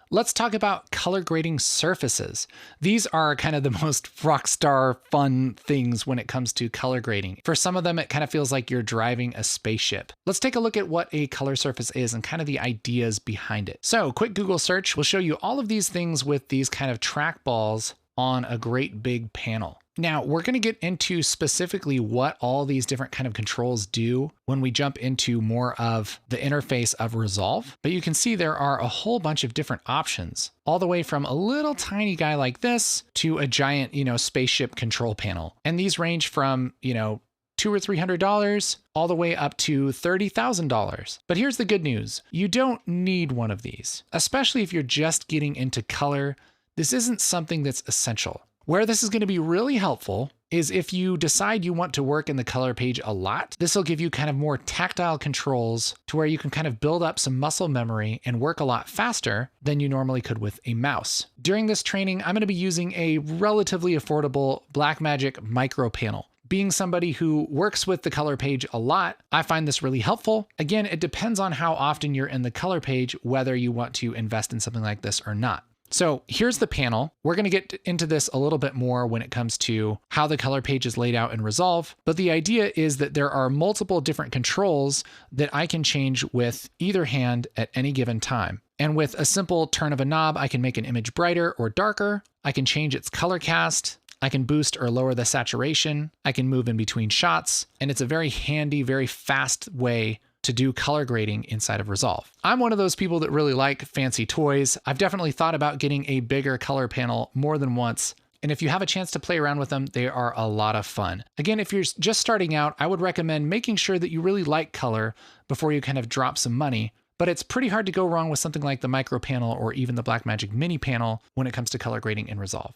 Let's talk about color grading surfaces. These are kind of the most rock star fun things when it comes to color grading. For some of them, it kind of feels like you're driving a spaceship. Let's take a look at what a color surface is and kind of the ideas behind it. So quick Google search will show you all of these things with these kind of trackballs on a great big panel. Now we're going to get into specifically what all these different kind of controls do when we jump into more of the interface of Resolve, but you can see there are a whole bunch of different options, all the way from a little tiny guy like this to a giant, spaceship control panel. And these range from, $200 or $300 all the way up to $30,000. But here's the good news. You don't need one of these, especially if you're just getting into color. This isn't something that's essential. Where this is going to be really helpful is if you decide you want to work in the color page a lot. This will give you kind of more tactile controls to where you can kind of build up some muscle memory and work a lot faster than you normally could with a mouse. During this training, I'm going to be using a relatively affordable Blackmagic micro panel. Being somebody who works with the color page a lot, I find this really helpful. Again, it depends on how often you're in the color page, whether you want to invest in something like this or not. So here's the panel. We're going to get into this a little bit more when it comes to how the color page is laid out in Resolve. But the idea is that there are multiple different controls that I can change with either hand at any given time. And with a simple turn of a knob, I can make an image brighter or darker. I can change its color cast. I can boost or lower the saturation. I can move in between shots. And it's a very handy, very fast way to do color grading inside of Resolve. I'm one of those people that really like fancy toys. I've definitely thought about getting a bigger color panel more than once. And if you have a chance to play around with them, they are a lot of fun. Again, if you're just starting out, I would recommend making sure that you really like color before you kind of drop some money. But it's pretty hard to go wrong with something like the micro panel or even the Blackmagic mini panel when it comes to color grading in Resolve.